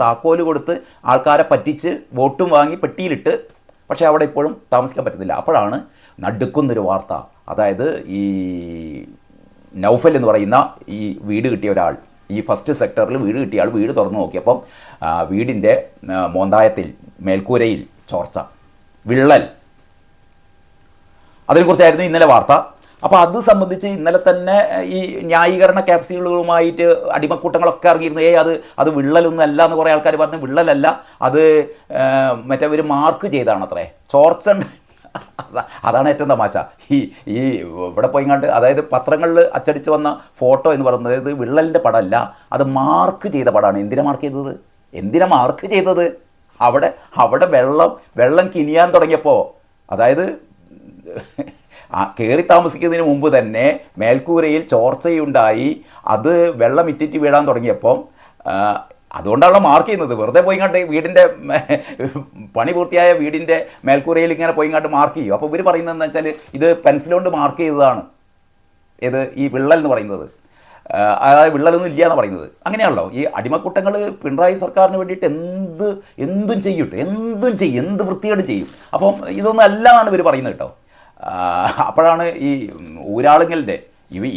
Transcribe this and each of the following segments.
താക്കോല് കൊടുത്ത് ആൾക്കാരെ പറ്റിച്ച് വോട്ടും വാങ്ങി പെട്ടിയിലിട്ട്, പക്ഷേ അവിടെ ഇപ്പോഴും താമസിക്കാൻ പറ്റുന്നില്ല. അപ്പോഴാണ് നടുക്കുന്നൊരു വാർത്ത. അതായത് ഈ നൗഫൽ എന്ന് പറയുന്ന ഈ വീട് കിട്ടിയ ഒരാൾ, ഈ ഫസ്റ്റ് സെക്ടറിൽ വീട് കിട്ടിയ ആൾ വീട് തുറന്നു നോക്കിയപ്പം വീടിൻ്റെ മോന്തായത്തിൽ മേൽക്കൂരയിൽ ചോർച്ച, വിള്ളൽ. അതിനെക്കുറിച്ചായിരുന്നു ഇന്നലെ വാർത്ത. അപ്പോൾ അത് സംബന്ധിച്ച് ഇന്നലെ തന്നെ ഈ ന്യായീകരണ ക്യാപ്സ്യൂളുകളുമായിട്ട് അടിമക്കൂട്ടങ്ങളൊക്കെ ഇറങ്ങിയിരുന്നു. അത് വിള്ളലൊന്നും അല്ല എന്ന് കുറേ ആൾക്കാർ പറഞ്ഞു. വിള്ളലല്ല, അത് മറ്റേ ഒരു മാർക്ക് ചെയ്താണ് അത്രേ, ചോർച്ച. അതാണ് ഏറ്റവും തമാശ. ഈ ഇവിടെ പോയിങ്ങാണ്ട്, അതായത് പത്രങ്ങളിൽ അച്ചടിച്ച് വന്ന ഫോട്ടോ എന്ന് പറയുന്നത് ഇത് വിള്ളലിൻ്റെ പടമല്ല, അത് മാർക്ക് ചെയ്ത പടമാണ്. എന്തിനാ മാർക്ക് ചെയ്തത്? അവിടെ വെള്ളം കിനിയാൻ തുടങ്ങിയപ്പോൾ, അതായത് കയറി താമസിക്കുന്നതിന് മുമ്പ് തന്നെ മേൽക്കൂരയിൽ ചോർച്ചയുണ്ടായി, അത് വെള്ളം ഇറ്റിറ്റ് വീഴാൻ തുടങ്ങിയപ്പം അതുകൊണ്ടാണല്ലോ മാർക്ക് ചെയ്യുന്നത്. വെറുതെ പോയിങ്ങാണ്ട് വീടിൻ്റെ പണി പൂർത്തിയായ വീടിൻ്റെ മേൽക്കൂരയിൽ ഇങ്ങനെ പോയിങ്ങാണ്ട് മാർക്ക് ചെയ്യും. അപ്പോൾ ഇവർ പറയുന്നത് എന്താ വെച്ചാൽ ഇത് പെൻസിലുകൊണ്ട് മാർക്ക് ചെയ്തതാണ് ഇത് ഈ വിള്ളൽ എന്ന് പറയുന്നത്. അതായത് വിള്ളലൊന്നും ഇല്ല എന്ന് പറയുന്നത്. അങ്ങനെയാണല്ലോ ഈ അടിമക്കൂട്ടങ്ങൾ പിണറായി സർക്കാരിന് വേണ്ടിയിട്ട് എന്തും ചെയ്യും, എന്ത് വൃത്തികേട് ചെയ്യും. അപ്പം ഇതൊന്നും അല്ല എന്നാണ് ഇവർ പറയുന്നത് കേട്ടോ. അപ്പോഴാണ് ഈ ഊരാളുങ്കലിൻ്റെ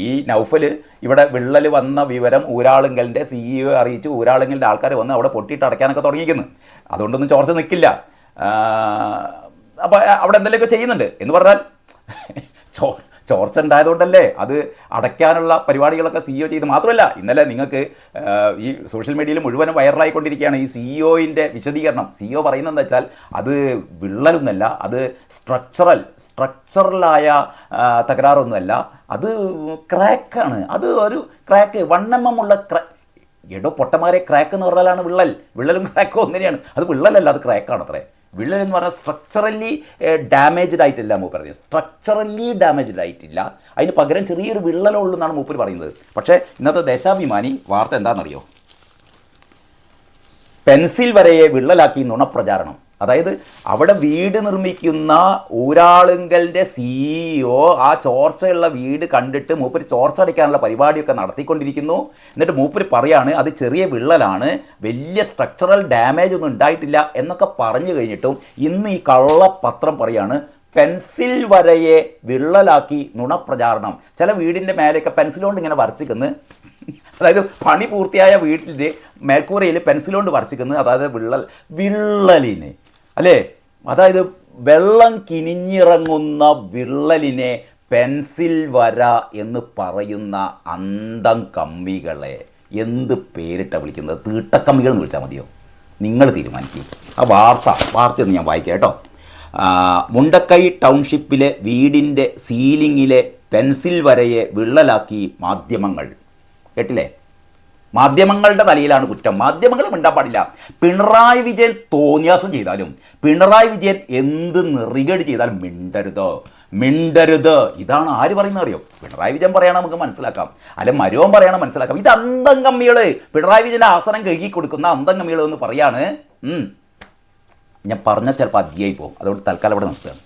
ഈ നൗഫൽ ഇവിടെ വിള്ളൽ വന്ന വിവരം ഊരാളുങ്കലിൻ്റെ CEO അറിയിച്ചു. ഊരാളുങ്കലിൻ്റെ ആൾക്കാർ വന്ന് അവിടെ പൊട്ടിയിട്ട് അടയ്ക്കാനൊക്കെ തുടങ്ങിയിരിക്കുന്നു. അതുകൊണ്ടൊന്നും ചോർച്ച നിൽക്കില്ല. അപ്പോൾ അവിടെ എന്തെങ്കിലുമൊക്കെ ചെയ്യുന്നുണ്ട് എന്ന് പറഞ്ഞാൽ ചോർച്ച ഉണ്ടായതുകൊണ്ടല്ലേ അത് അടയ്ക്കാനുള്ള പരിപാടികളൊക്കെ CEO ചെയ്ത്. മാത്രമല്ല ഇന്നലെ നിങ്ങൾക്ക് ഈ സോഷ്യൽ മീഡിയയിൽ മുഴുവനും വൈറലായിക്കൊണ്ടിരിക്കുകയാണ് ഈ CEOൻ്റെ വിശദീകരണം. CEO പറയുന്നത് എന്താ വെച്ചാൽ അത് വിള്ളലൊന്നുമല്ല, അത് സ്ട്രക്ചറലായ തകരാറൊന്നുമല്ല, അത് ക്രാക്കാണ്. അത് ഒരു ക്രാക്ക് 1 mm ഉള്ള എടോ പൊട്ടന്മാരെ, ക്രാക്ക് എന്ന് പറഞ്ഞാലാണ് വിള്ളലും ക്രാക്കും ഒന്നിനെയാണ്. അത് വിള്ളലല്ല, അത് ക്രാക്കാണ് അത്രേ. വിള്ളൽ എന്ന് പറഞ്ഞാൽ സ്ട്രക്ചറലി ഡാമേജ്ഡ് ആയിട്ടില്ല മൂപ്പർ പറയുന്നത്. സ്ട്രക്ചറലി ഡാമേജ്ഡ് ആയിട്ടില്ല, അതിന് പകരം ചെറിയൊരു വിള്ളലുള്ളൂ എന്നാണ് മൂപ്പർ പറയുന്നത്. പക്ഷേ ഇന്നത്തെ ദേശാഭിമാനി വാർത്ത എന്താണെന്നറിയോ? പെൻസിൽ വരയെ വിള്ളലാക്കി നുണപ്രചാരണം. അതായത് അവിടെ വീട് നിർമ്മിക്കുന്ന ഊരാളുങ്കലിൻ്റെ CEO ആ ചോർച്ചയുള്ള വീട് കണ്ടിട്ട് മൂപ്പര് ചോർച്ച അടിക്കാനുള്ള പരിപാടിയൊക്കെ നടത്തിക്കൊണ്ടിരിക്കുന്നു. എന്നിട്ട് മൂപ്പര് പറയാണ് അത് ചെറിയ വിള്ളലാണ്, വലിയ സ്ട്രക്ചറൽ ഡാമേജ് ഒന്നും ഉണ്ടായിട്ടില്ല എന്നൊക്കെ പറഞ്ഞു കഴിഞ്ഞിട്ടും ഇന്ന് ഈ കള്ളപ്പത്രം പറയാണ് പെൻസിൽ വരയെ വിള്ളലാക്കി നുണപ്രചാരണം. ചില വീടിൻ്റെ മേലെയൊക്കെ പെൻസിൽ കൊണ്ട് ഇങ്ങനെ വരച്ചിക്കുന്നു. അതായത് പണി പൂർത്തിയായ വീട്ടിൻ്റെ മേൽക്കൂരയിൽ പെൻസിൽ കൊണ്ട് വരച്ചിക്കുന്നു. അതായത് വിള്ളലിന് അല്ലേ, അതായത് വെള്ളം കിനിഞ്ഞിറങ്ങുന്ന വിള്ളലിനെ പെൻസിൽ വര എന്ന് പറയുന്ന അന്തം കമ്പികളെ എന്ത് പേരിട്ടാണ് വിളിക്കുന്നത്? തീട്ടക്കമ്പികൾ എന്ന് വിളിച്ചാൽ മതിയോ? നിങ്ങൾ തീരുമാനിക്കുക. ആ വാർത്തയൊന്ന് ഞാൻ വായിക്കാം കേട്ടോ. മുണ്ടക്കൈ ടൗൺഷിപ്പിലെ വീടിൻ്റെ സീലിങ്ങിലെ പെൻസിൽ വരയെ വിള്ളലാക്കി മാധ്യമങ്ങൾ. കേട്ടില്ലേ? മാധ്യമങ്ങളുടെ തലയിലാണ് കുറ്റം. മാധ്യമങ്ങൾ മിണ്ടാൻ പാടില്ല. പിണറായി വിജയൻ തോന്നിയാസം ചെയ്താലും, പിണറായി വിജയൻ എന്ത് നെറികേട് ചെയ്താലും മിണ്ടരുത്. ഇതാണ് ആര് പറയുന്നത് അറിയോ? പിണറായി വിജയൻ പറയണം നമുക്ക് മനസ്സിലാക്കാം, അല്ലെ മരോൻ പറയണം മനസ്സിലാക്കാം. ഇത് അന്തം കമ്മികൾ, പിണറായി വിജയൻ്റെ ആസനം കഴുകി കൊടുക്കുന്ന അന്തം കമ്മികൾ എന്ന് പറയാണ്. ഞാൻ പറഞ്ഞാൽ ചിലപ്പോൾ അധികമായി പോകും, അതുകൊണ്ട് തൽക്കാലം ഇവിടെ നിർത്തുകയാണ്.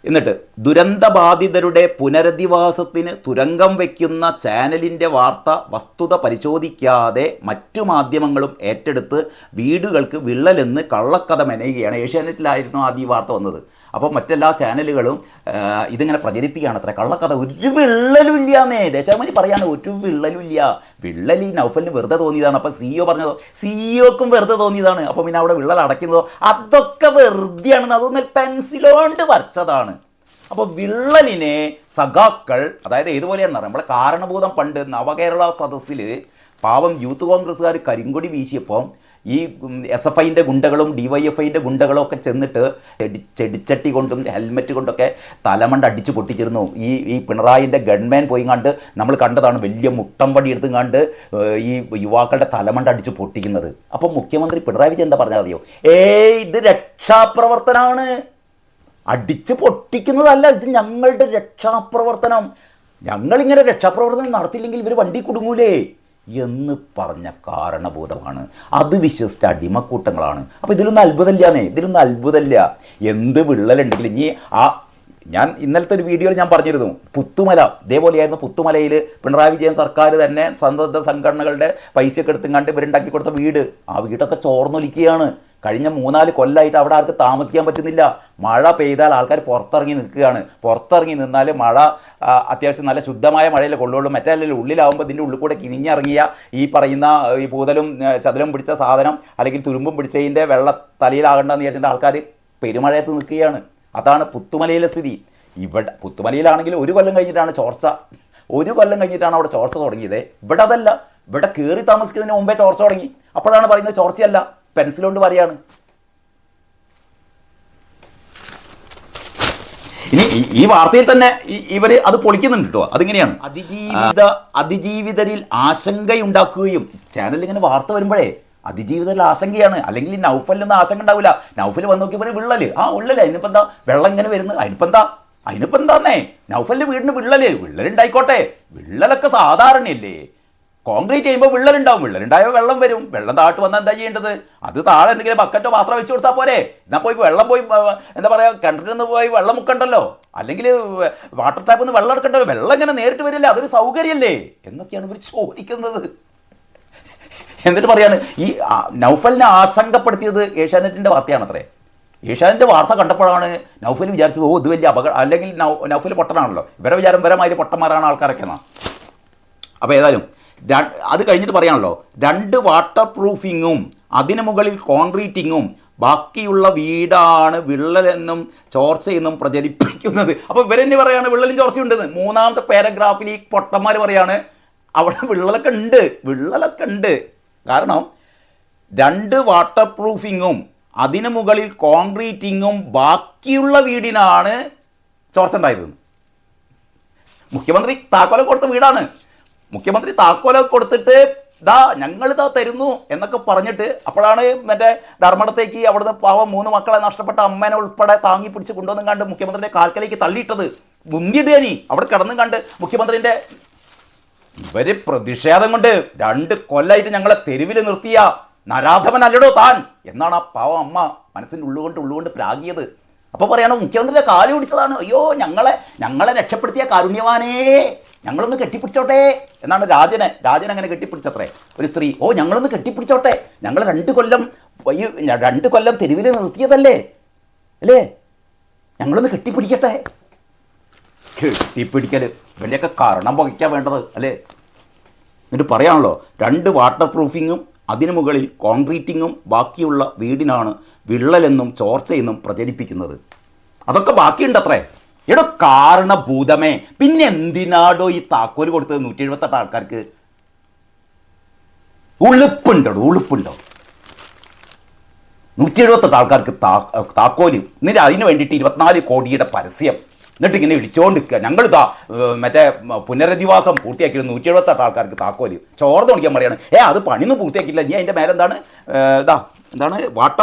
എന്നിട്ട് ദുരന്തബാധിതരുടെ പുനരധിവാസത്തിന് തുരങ്കം വയ്ക്കുന്ന ചാനലിൻ്റെ വാർത്ത വസ്തുത പരിശോധിക്കാതെ മറ്റു മാധ്യമങ്ങളും ഏറ്റെടുത്ത് വീടുകൾക്ക് വിള്ളലെന്ന് കള്ളക്കഥ മെനയുകയാണ്. ഏഷ്യാനെറ്റിലായിരുന്നു ആദ്യ വാർത്ത വന്നത്. അപ്പോൾ മറ്റെല്ലാ ചാനലുകളും ഇതിങ്ങനെ പ്രചരിപ്പിക്കുകയാണ്. അത്ര കള്ളക്കഥ. ഒരു വിള്ളലും ഇല്ലാന്നേ ദേശാഭിമാനി പറയാണ്, ഒരു വിള്ളലും ഇല്ല. വിള്ളൽ ഈ നൗഫലിന് വെറുതെ തോന്നിയതാണ്. അപ്പോൾ CEO പറഞ്ഞതോ CEOക്കും വെറുതെ തോന്നിയതാണ്. അപ്പോൾ പിന്നെ അവിടെ വിള്ളൽ അടയ്ക്കുന്നതോ അതൊക്കെ വെറുതെയാണെന്ന്, അതൊന്നും പെൻസിലോണ്ട് വരച്ചതാണ്. അപ്പോൾ വിള്ളലിനെ സഖാക്കൾ, അതായത് ഏതുപോലെയാണെന്ന് പറയാം, നമ്മുടെ കാരണഭൂതം പണ്ട് നവകേരള സദസ്സിൽ പാവം യൂത്ത് കോൺഗ്രസ്സുകാർ കരിങ്കൊടി വീശിയപ്പോൾ ഈ SFIൻ്റെ ഗുണ്ടകളും DYFIൻ്റെ ഗുണ്ടകളും ഒക്കെ ചെന്നിട്ട് ചെടിച്ചട്ടി കൊണ്ടും ഹെൽമെറ്റ് കൊണ്ടൊക്കെ തലമണ്ട അടിച്ച് പൊട്ടിച്ചിരുന്നു. ഈ പിണറായിൻ്റെ ഗൺമാൻ പോയിങ്ങാണ്ട് നമ്മൾ കണ്ടതാണ്, വലിയ മുട്ടംപടി എടുത്തുങ്ങാണ്ട് ഈ യുവാക്കളുടെ തലമണ്ട അടിച്ച് പൊട്ടിക്കുന്നത്. അപ്പം മുഖ്യമന്ത്രി പിണറായി വിജയൻ എന്താ പറഞ്ഞാൽ അറിയോ? ഇത് രക്ഷാപ്രവർത്തനമാണ്, അടിച്ച് പൊട്ടിക്കുന്നതല്ല, ഇത് ഞങ്ങളുടെ രക്ഷാപ്രവർത്തനം. ഞങ്ങളിങ്ങനെ രക്ഷാപ്രവർത്തനം നടത്തിയില്ലെങ്കിൽ ഇവർ വണ്ടി കുടുങ്ങൂലേ എന്ന് പറഞ്ഞ കാരണബോധമാണ്. അത് വിശ്വസിച്ച അടിമക്കൂട്ടങ്ങളാണ്. അപ്പോൾ ഇതിലൊന്നും അത്ഭുതമില്ലാന്നേ, ഇതിലൊന്നും അത്ഭുതമില്ല. എന്ത് വിള്ളലുണ്ടെങ്കിലും ഇനി ഞാൻ ഇന്നലത്തെ ഒരു വീഡിയോയിൽ ഞാൻ പറഞ്ഞിരുന്നു, പുത്തുമല ഇതേപോലെയായിരുന്നു. പുത്തുമലയിൽ പിണറായി വിജയൻ സർക്കാർ തന്നെ സന്നദ്ധ സംഘടനകളുടെ പൈസയൊക്കെ എടുത്തും ഇവരുണ്ടാക്കി കൊടുത്ത വീട്, ആ വീടൊക്കെ ചോർന്നൊലിക്കുകയാണ്. കഴിഞ്ഞ 3-4 കൊല്ലമായിട്ട് അവിടെ ആർക്ക് താമസിക്കാൻ പറ്റുന്നില്ല. മഴ പെയ്താൽ ആൾക്കാർ പുറത്തിറങ്ങി നിൽക്കുകയാണ്. പുറത്തിറങ്ങി നിന്നാൽ മഴ അത്യാവശ്യം നല്ല ശുദ്ധമായ മഴയിൽ കൊള്ളുള്ളൂ. മറ്റേ ഉള്ളിലാവുമ്പോൾ ഇതിൻ്റെ ഉള്ളിൽ കൂടെ കിനിഞ്ഞിറങ്ങിയ ഈ പറയുന്ന ഈ പൂതലും ചതുരം പിടിച്ച സാധനം അല്ലെങ്കിൽ തുരുമ്പും പിടിച്ചതിൻ്റെ വെള്ള തലയിലാകണ്ടെന്ന് വിചാരിച്ചിട്ട് ആൾക്കാർ പെരുമഴയത്ത് നിൽക്കുകയാണ്. അതാണ് പുത്തുമലയിലെ സ്ഥിതി. ഇവിടെ പുത്തുമലയിലാണെങ്കിൽ 1 കൊല്ലം കഴിഞ്ഞിട്ടാണ് ചോർച്ച, 1 കൊല്ലം കഴിഞ്ഞിട്ടാണ് അവിടെ ചോർച്ച തുടങ്ങിയത്. ഇവിടെ അതല്ല, ഇവിടെ കയറി താമസിക്കുന്നതിന് മുമ്പേ ചോർച്ച തുടങ്ങി. അപ്പോഴാണ് പറയുന്നത് ചോർച്ചയല്ല, പെൻസിൽ കൊണ്ട് പറയാണ്. ഇനി ഈ വാർത്തയിൽ തന്നെ ഇവര് അത് പൊളിക്കുന്നുണ്ട് കേട്ടോ. അതിങ്ങനെയാണ്, അതിജീവിതരിൽ ആശങ്കയുണ്ടാക്കുകയും, ചാനലിൽ ഇങ്ങനെ വാർത്ത വരുമ്പോഴേ അതിജീവിതത്തിൽ ആശങ്കയാണ്. അല്ലെങ്കിൽ നൗഫലിനൊന്നും ആശങ്ക ഉണ്ടാവില്ല. നൗഫൽ വന്ന് നോക്കിയപ്പോൾ വിള്ളല്, വിള്ളല്, അതിനിപ്പോൾ എന്താ വെള്ളം ഇങ്ങനെ വരുന്നത്, അതിനിപ്പോൾ എന്താന്നേ നൗഫലിൻ്റെ വീടിന് വിള്ളലുണ്ടായിക്കോട്ടെ. വിള്ളലൊക്കെ സാധാരണയല്ലേ. കോൺക്രീറ്റ് ചെയ്യുമ്പോൾ വിള്ളലുണ്ടാവും, വിള്ളലുണ്ടായാൽ വെള്ളം വരും. വെള്ളം താഴ്ത്ത് വന്നാൽ എന്താ ചെയ്യേണ്ടത്? അത് താഴെ എന്തെങ്കിലും ബക്കറ്റോ പാത്രം വെച്ച് കൊടുത്താൽ പോരെ. എന്നാൽ പോയി വെള്ളം പോയി എന്താ പറയുക, കിണറ്റിൽ നിന്ന് പോയി വെള്ളം മുക്കണ്ടല്ലോ, അല്ലെങ്കിൽ വാട്ടർ ടാപ്പിൽ നിന്ന് വെള്ളം എടുക്കണ്ടല്ലോ. വെള്ളം ഇങ്ങനെ നേരിട്ട് വരില്ല, അതൊരു സൗകര്യമല്ലേ എന്നൊക്കെയാണ് ഇവർ ചോദിക്കുന്നത്. എന്നിട്ട് പറയാണ് ഈ നൗഫലിനെ ആശങ്കപ്പെടുത്തിയത് ഏഷ്യാനെറ്റിൻ്റെ വാർത്തയാണ് അത്രേ. ഏഷ്യാനെറ്റിൻ്റെ വാർത്ത കണ്ടപ്പോഴാണ് നൗഫൽ വിചാരിച്ചത് ഇത് വലിയ അപകടം, അല്ലെങ്കിൽ നൗഫൽ പൊട്ടനാണല്ലോ, ഇവരെ വിചാരം വരമാതിരി പൊട്ടന്മാരാണ് ആൾക്കാരൊക്കെ എന്നാ. അപ്പോൾ ഏതായാലും അത് കഴിഞ്ഞിട്ട് പറയാണല്ലോ, 2 വാട്ടർ പ്രൂഫിങ്ങും അതിന് മുകളിൽ കോൺക്രീറ്റിങ്ങും ബാക്കിയുള്ള വീടാണ് വിള്ളലെന്നും ചോർച്ചയെന്നും പ്രചരിപ്പിക്കുന്നത്. അപ്പോൾ ഇവരെന്നെ പറയാണ് വിള്ളലും ചോർച്ചയുണ്ടെന്ന്. 3ാമത്തെ പാരഗ്രാഫിൽ ഈ പൊട്ടന്മാർ പറയാണ് അവിടെ വിള്ളലൊക്കെ ഉണ്ട്. കാരണം 2 വാട്ടർ പ്രൂഫിങ്ങും അതിന് മുകളിൽ കോൺക്രീറ്റിങ്ങും ബാക്കിയുള്ള വീടിനാണ് ചോർച്ച ഉണ്ടായിരുന്നത്. മുഖ്യമന്ത്രി താക്കോല കൊടുത്ത വീടാണ്. മുഖ്യമന്ത്രി താക്കോല കൊടുത്തിട്ട് ഞങ്ങളിതാ തരുന്നു എന്നൊക്കെ പറഞ്ഞിട്ട്, അപ്പോഴാണ് മറ്റേ ധർമ്മടത്തേക്ക് അവിടുന്ന് പാവം 3 മക്കളെ നഷ്ടപ്പെട്ട അമ്മേനെ ഉൾപ്പെടെ താങ്ങി പിടിച്ച് കൊണ്ടുവന്നും കണ്ട് മുഖ്യമന്ത്രിയുടെ കാൽക്കലേക്ക് തള്ളിയിട്ടത്. മുങ്ങിയിടുകയാനി അവിടെ കിടന്നും കണ്ട് മുഖ്യമന്ത്രിൻ്റെ. ഇവര് പ്രതിഷേധം കൊണ്ട് 2 കൊല്ലമായിട്ട് ഞങ്ങളെ തെരുവിൽ നിർത്തിയ നരാധവനല്ലടോ താൻ എന്നാണ് ആ പാവം അമ്മ മനസ്സിൻ്റെ ഉള്ളുകൊണ്ട് പ്രാഗിയത്. അപ്പോൾ പറയണം മുഖ്യമന്ത്രിയുടെ കാല് പിടിച്ചതാണ്. അയ്യോ ഞങ്ങളെ രക്ഷപ്പെടുത്തിയ കാരുണ്യവാനേ, ഞങ്ങളൊന്ന് കെട്ടിപ്പിടിച്ചോട്ടെ എന്നാണ് രാജൻ അങ്ങനെ കെട്ടിപ്പിടിച്ചത്രേ ഒരു സ്ത്രീ. ഞങ്ങളൊന്ന് കെട്ടിപ്പിടിച്ചോട്ടെ, ഞങ്ങൾ 2 കൊല്ലം തെരുവിൽ നിർത്തിയതല്ലേ അല്ലേ, ഞങ്ങളൊന്ന് കെട്ടിപ്പിടിക്കട്ടെ. കെട്ടിപ്പിടിക്കൽ വലിയൊക്കെ കാരണം പുകയ്ക്കാൻ വേണ്ടത് അല്ലേ. എന്നിട്ട് പറയാണല്ലോ 2 വാട്ടർ പ്രൂഫിങ്ങും അതിനു മുകളിൽ കോൺക്രീറ്റിങ്ങും ബാക്കിയുള്ള വീടിനാണ് വിള്ളലെന്നും ചോർച്ചയെന്നും പ്രചരിപ്പിക്കുന്നത്. അതൊക്കെ ബാക്കിയുണ്ടത്രേ. എടോ കാരണഭൂതമേ, പിന്നെ എന്തിനാടോ ഈ താക്കോല് കൊടുത്തത് 178 ആൾക്കാർക്ക്? ഉളുപ്പുണ്ടോ? 178 ആൾക്കാർക്ക് താക്കോല്. എന്നിട്ട് അതിന് വേണ്ടിയിട്ട് 24 കോടിയുടെ പരസ്യം. എന്നിട്ട് ഇങ്ങനെ വിളിച്ചുകൊണ്ടിരിക്കുക, ഞങ്ങളിതാ മറ്റേ പുനരധിവാസം പൂർത്തിയാക്കിയത് 178 ആൾക്കാർക്ക് താക്കോല്. ചോർന്ന് നോക്കിയാൽ പറയാണ് അത് പണിയൊന്നും പൂർത്തിയാക്കിയില്ല, ഇനി അതിൻ്റെ മേലെന്താണ് എന്താണ്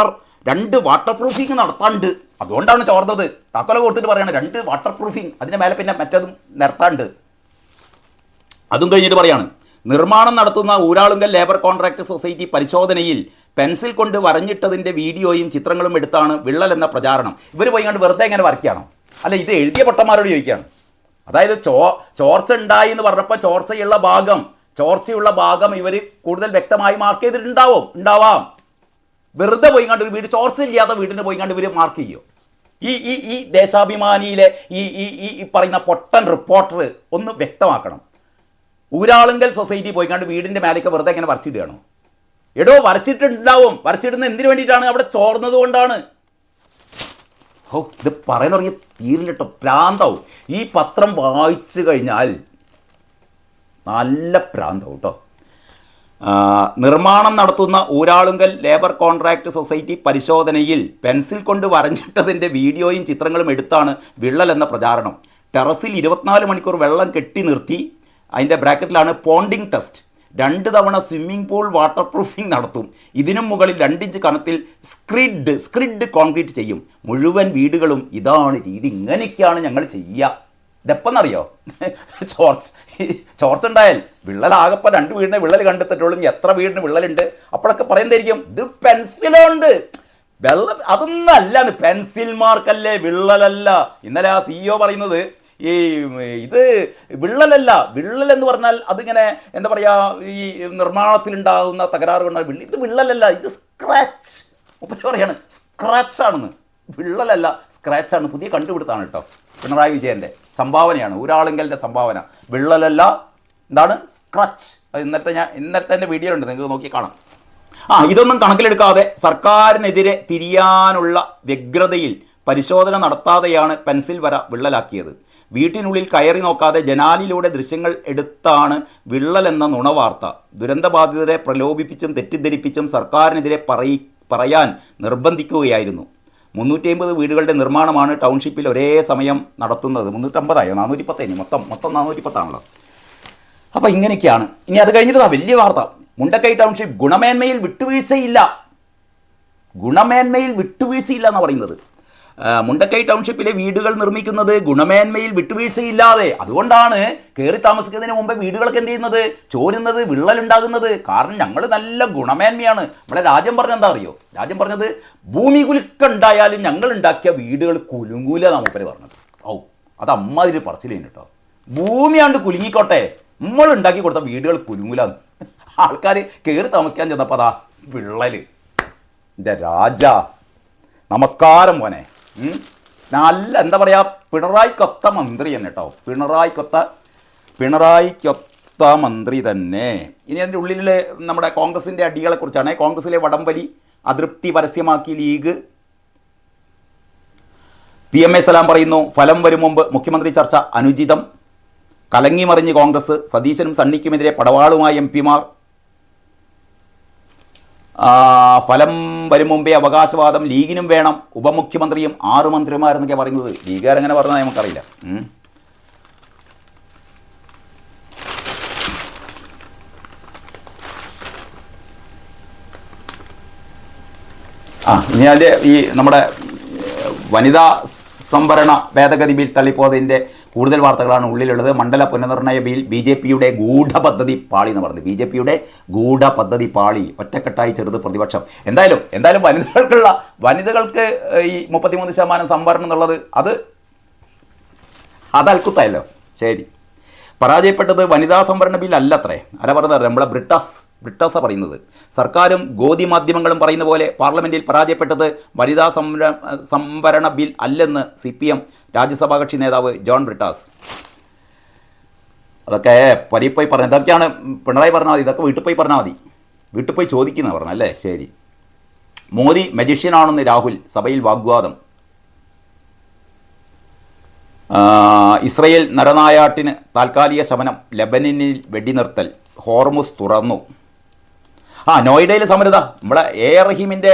2 വാട്ടർ പ്രൂഫിങ് നടത്താണ്ട്, അതുകൊണ്ടാണ് ചോർന്നത്. താക്കോല കൊടുത്തിട്ട് പറയാണ് 2 വാട്ടർ പ്രൂഫിങ്, അതിൻ്റെ മേലെ പിന്നെ മറ്റതും നിർത്താണ്ട്. അതും കഴിഞ്ഞിട്ട് പറയാണ്, നിർമ്മാണം നടത്തുന്ന ഊരാളുങ്കൽ ലേബർ കോൺട്രാക്ട് സൊസൈറ്റി പരിശോധനയിൽ പെൻസിൽ കൊണ്ട് വരഞ്ഞിട്ടതിൻ്റെ വീഡിയോയും ചിത്രങ്ങളും എടുത്താണ് വിള്ളൽ എന്ന പ്രചാരണം. ഇവർ പോയി കണ്ട് വെറുതെ ഇങ്ങനെ വരയ്ക്കുകയാണോ? അല്ല, ഇത് എഴുതിയ പൊട്ടന്മാരോട് ചോദിക്കുകയാണ്. അതായത് ചോർച്ച ഉണ്ടായി എന്ന് പറഞ്ഞപ്പോൾ ചോർച്ചയുള്ള ഭാഗം ഇവർ കൂടുതൽ വ്യക്തമായി മാർക്ക് ചെയ്തിട്ടുണ്ടാവാം. വെറുതെ പോയി കണ്ട് ഒരു വീട്, ചോർച്ച ഇല്ലാത്ത വീടിന് പോയി കണ്ട് ഇവർ മാർക്ക് ചെയ്യും. ഈ ദേശാഭിമാനിയിലെ ഈ പറയുന്ന പൊട്ടൻ റിപ്പോർട്ടർ ഒന്ന് വ്യക്തമാക്കണം. ഊരാളുങ്കൽ സൊസൈറ്റി പോയി കണ്ട് വീടിൻ്റെ മേലേക്ക് വെറുതെ ഇങ്ങനെ വരച്ചിടുകയാണോ? എടോ വരച്ചിട്ടുണ്ടാവും. വരച്ചിടുന്ന എന്തിനു വേണ്ടിയിട്ടാണ്? അവിടെ ചോർന്നത് കൊണ്ടാണ്. ഇത് പറയാൻ തുടങ്ങി തീരില്ലട്ടോ, പ്രാന്താവും. ഈ പത്രം വായിച്ചു കഴിഞ്ഞാൽ നല്ല പ്രാന്താവും കേട്ടോ. നിർമ്മാണം നടത്തുന്ന ഊരാളുങ്കൽ ലേബർ കോൺട്രാക്ട് സൊസൈറ്റി പരിശോധനയിൽ പെൻസിൽ കൊണ്ട് വരഞ്ഞിട്ടതിൻ്റെ വീഡിയോയും ചിത്രങ്ങളും എടുത്താണ് വിള്ളൽ എന്ന പ്രചാരണം. ടെറസിൽ 24 മണിക്കൂർ വെള്ളം കെട്ടി നിർത്തി, അതിൻ്റെ ബ്രാക്കറ്റിലാണ് പോണ്ടിങ് ടെസ്റ്റ്. 2 തവണ സ്വിമ്മിംഗ് പൂൾ വാട്ടർ പ്രൂഫിംഗ് നടത്തും. ഇതിനും മുകളിൽ 2 ഇഞ്ച് കനത്തിൽ സ്ക്രിഡ് കോൺക്രീറ്റ് ചെയ്യും. മുഴുവൻ വീടുകളും ഇതാണ് രീതി, ഇങ്ങനെയൊക്കെയാണ് ഞങ്ങൾ ചെയ്യുക. ഇതെപ്പെന്നറിയോ? ചോർച്ച ഉണ്ടായാൽ വിള്ളലാകപ്പോൾ 2 വീടിനെ വിള്ളൽ കണ്ടെത്തിട്ടുള്ളൂ. എത്ര വീടിന് വിള്ളലുണ്ട് അപ്പോഴൊക്കെ പറയുന്നതായിരിക്കും ഇത് പെൻസിലുണ്ട്. വെള്ളം അതൊന്നും അല്ലാന്ന്, പെൻസിൽ മാർക്കല്ലേ, വിള്ളലല്ല. ഇന്നലെ ആ CEO പറയുന്നത് ഈ ഇത് വിള്ളലല്ല, വിള്ളൽ എന്ന് പറഞ്ഞാൽ അതിങ്ങനെ എന്താ പറയുക, ഈ നിർമ്മാണത്തിലുണ്ടാകുന്ന തകരാറ് കൊണ്ടാണ് ഇത് വിള്ളലല്ല, ഇത് സ്ക്രാച്ച്. മുപ്പര് പറയാണ് സ്ക്രാച്ചാണെന്ന്. വിള്ളലല്ല, സ്ക്രാച്ചാണ്. പുതിയ കണ്ടുപിടുത്താണ് കേട്ടോ, പിണറായി വിജയൻ്റെ സംഭാവനയാണ്, ഊരാളുങ്കലിൻ്റെ സംഭാവന. വിള്ളലല്ല, എന്താണ് സ്ക്രാച്ച്. അത് ഇന്നലത്തെ എൻ്റെ വീഡിയോ ഉണ്ട്, നിങ്ങൾക്ക് നോക്കി കാണാം. ഇതൊന്നും കണക്കിലെടുക്കാതെ സർക്കാരിനെതിരെ തിരിയാനുള്ള വ്യഗ്രതയിൽ പരിശോധന നടത്താതെയാണ് പെൻസിൽ വര വിള്ളലാക്കിയത്. വീട്ടിനുള്ളിൽ കയറി നോക്കാതെ ജനാലിലൂടെ ദൃശ്യങ്ങൾ എടുത്താണ് വിള്ളലെന്ന നുണവാർത്ത. ദുരന്തബാധിതരെ പ്രലോഭിപ്പിച്ചും തെറ്റിദ്ധരിപ്പിച്ചും സർക്കാരിനെതിരെ പറയാൻ നിർബന്ധിക്കുകയായിരുന്നു. 350 വീടുകളുടെ നിർമ്മാണമാണ് ടൗൺഷിപ്പിൽ ഒരേ സമയം നടത്തുന്നത്. 350 410 മൊത്തം 410 അപ്പോൾ ഇങ്ങനെയൊക്കെയാണ്. ഇനി അത് കഴിഞ്ഞിട്ട് വലിയ വാർത്ത, മുണ്ടക്കൈ ടൗൺഷിപ്പ് ഗുണമേന്മയിൽ വിട്ടുവീഴ്ചയില്ല എന്നാണ് പറയുന്നത്. മുണ്ടക്കൈ ടൗൺഷിപ്പിലെ വീടുകൾ നിർമ്മിക്കുന്നത് ഗുണമേന്മയിൽ വിട്ടുവീഴ്ചയില്ലാതെ. അതുകൊണ്ടാണ് കയറി താമസിക്കുന്നതിന് മുമ്പ് വീടുകളൊക്കെ എന്ത് ചെയ്യുന്നത്, ചോരുന്നത്, വിള്ളലുണ്ടാകുന്നത്. കാരണം ഞങ്ങൾ നല്ല ഗുണമേന്മയാണ്. നമ്മളെ രാജ്യം പറഞ്ഞ എന്താ അറിയോ, രാജ്യം പറഞ്ഞത് ഭൂമി കുലുക്കുണ്ടായാലും ഞങ്ങൾ ഉണ്ടാക്കിയ വീടുകൾ കുലുങ്ങൂല എന്നാണ് മൂപ്പര് പറഞ്ഞത്. അത് അമ്മാതിരി പറച്ചിലേന് കേട്ടോ. ഭൂമിയാണ്ട് കുലുങ്ങിക്കോട്ടെ, നമ്മൾ ഉണ്ടാക്കി കൊടുത്ത വീടുകൾ കുലുങ്ങൂലാന്ന്. ആൾക്കാർ കയറി താമസിക്കാൻ ചെന്നപ്പോൾ അതാ വിള്ളൽ. എൻ്റെ രാജ നമസ്കാരം മോനെ. നല്ല എന്താ പറയുക, പിണറായിക്കൊത്ത മന്ത്രി തന്നെ കേട്ടോ, പിണറായിക്കൊത്ത മന്ത്രി തന്നെ. ഇനി അതിൻ്റെ ഉള്ളിൽ നമ്മുടെ കോൺഗ്രസിൻ്റെ അടികളെക്കുറിച്ചാണ്. കോൺഗ്രസിലെ വടംവലി, അതൃപ്തി പരസ്യമാക്കി ലീഗ്. PMA സലാം പറയുന്നു, ഫലം വരും മുമ്പ് മുഖ്യമന്ത്രി ചർച്ച അനുചിതം. കലങ്ങി മറിഞ്ഞ് കോൺഗ്രസ്, സതീശനും സണ്ണിക്കുമെതിരെ പടവാളുമായി MP മാർ. ഫലം വരും മുമ്പേ അവകാശവാദം ലീഗിനും വേണം, ഉപമുഖ്യമന്ത്രിയും 6 മന്ത്രിമാരെന്നൊക്കെ പറയുന്നത്. ലീഗുകാരെങ്ങനെ പറഞ്ഞാൽ നമുക്കറിയില്ല. ഇനി അതിൻ്റെ ഈ നമ്മുടെ വനിതാ സംവരണ ഭേദഗതി ബിൽ തള്ളിപ്പോയതിൻ്റെ കൂടുതൽ വാർത്തകളാണ് ഉള്ളിലുള്ളത്. മണ്ഡല പുനർനിർണയ ബിൽ BJPയുടെ ഗൂഢപദ്ധതി പാളി എന്ന് പറഞ്ഞത്. BJPയുടെ ഗൂഢപദ്ധതി പാളി, ഒറ്റക്കെട്ടായി ചെറുത് പ്രതിപക്ഷം. എന്തായാലും വനിതകൾക്ക് ഈ 33% സംവരണം എന്നുള്ളത് അത് അൽക്കുത്തായല്ലോ. ശരി, പരാജയപ്പെട്ടത് വനിതാ സംവരണ ബിൽ അല്ലത്രേ. ആരാ പറഞ്ഞത്? നമ്മളെ ബ്രിട്ടാസാ പറയുന്നത്. സർക്കാരും ഗോദി മാധ്യമങ്ങളും പറയുന്ന പോലെ പാർലമെൻറ്റിൽ പരാജയപ്പെട്ടത് വനിതാ സംവരണ ബിൽ അല്ലെന്ന് CPM രാജ്യസഭാ കക്ഷി നേതാവ് ജോൺ ബ്രിട്ടാസ്. അതൊക്കെ പരിപ്പോയി പറഞ്ഞു. ഇതൊക്കെയാണ് പിണറായി പറഞ്ഞാൽ മതി, ഇതൊക്കെ വീട്ടിൽ പോയി പറഞ്ഞാൽ മതി, വീട്ടിൽ പോയി ചോദിക്കുന്ന പറഞ്ഞല്ലേ. ശരി, മോദി മജീഷ്യനാണെന്ന് രാഹുൽ, സഭയിൽ വാഗ്വാദം. ഇസ്രയേൽ നരനായാട്ടിന് താൽക്കാലിക ശമനം, ലെബനനിൽ വെടിനിർത്തൽ, ഹോർമുസ് തുറന്നു. നോയിഡയിൽ സമരത. നമ്മളെ AR റഹീമിൻ്റെ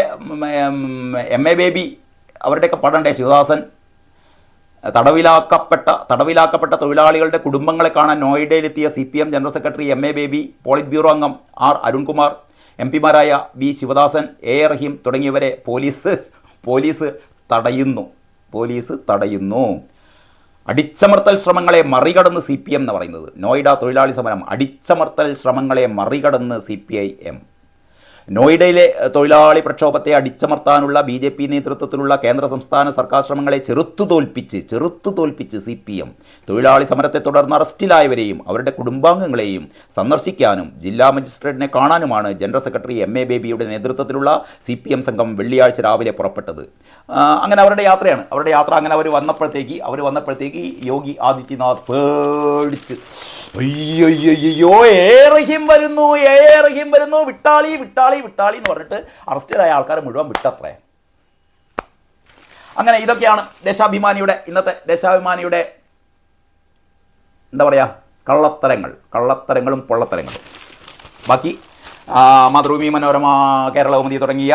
MA ബേബി അവരുടെയൊക്കെ പടണ്ടേ, ശിവദാസൻ. തടവിലാക്കപ്പെട്ട തൊഴിലാളികളുടെ കുടുംബങ്ങളെ കാണാൻ നോയിഡയിലെത്തിയ CPM general secretary MA baby, polit bureau അംഗം R അരുൺകുമാർ, MP മാരായ V ശിവദാസൻ, AR റഹീം തുടങ്ങിയവരെ പോലീസ് തടയുന്നു. അടിച്ചമർത്തൽ ശ്രമങ്ങളെ മറികടന്ന് CPM എന്ന് പറയുന്നത്. നോയിഡ തൊഴിലാളി സമരം, അടിച്ചമർത്തൽ ശ്രമങ്ങളെ മറികടന്ന് CPIM. നോയിഡയിലെ തൊഴിലാളി പ്രക്ഷോഭത്തെ അടിച്ചമർത്താനുള്ള BJP നേതൃത്വത്തിലുള്ള കേന്ദ്ര സംസ്ഥാന സർക്കാർ ശ്രമങ്ങളെ ചെറുത്തുതോൽപ്പിച്ച് CPM തൊഴിലാളി സമരത്തെ തുടർന്ന് അറസ്റ്റിലായവരെയും അവരുടെ കുടുംബാംഗങ്ങളെയും സന്ദർശിക്കാനും ജില്ലാ മജിസ്ട്രേറ്റിനെ കാണാനുമാണ് ജനറൽ സെക്രട്ടറി MA ബേബിയുടെ നേതൃത്വത്തിലുള്ള CPM സംഘം വെള്ളിയാഴ്ച രാവിലെ പുറപ്പെട്ടത്. അങ്ങനെ അവരുടെ യാത്രയാണ്. അവരുടെ യാത്ര അങ്ങനെ അവർ വന്നപ്പോഴത്തേക്ക് യോഗി ആദിത്യനാഥ് പേടിച്ച് അയ്യോ റഹീം വരുന്നു വിട്ടാളി എന്ന് പറഞ്ഞിട്ട് അറസ്റ്റിലായ ആൾക്കാരെ മുഴുവൻ വിട്ടത്രേ. അങ്ങനെ ഇതൊക്കെയാണ് ഇന്നത്തെ ദേശാഭിമാനിയുടെ എന്താ പറയുക, കള്ളത്തരങ്ങളും പൊള്ളത്തരങ്ങളും. ബാക്കി മാതൃഭൂമി, മനോരമ, കേരളകൗമുദി തുടങ്ങിയ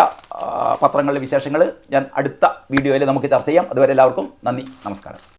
പത്രങ്ങളിലെ വിശേഷങ്ങൾ ഞാൻ അടുത്ത വീഡിയോയിൽ നമുക്ക് ചർച്ച ചെയ്യാം. അതുവരെ എല്ലാവർക്കും നന്ദി, നമസ്കാരം.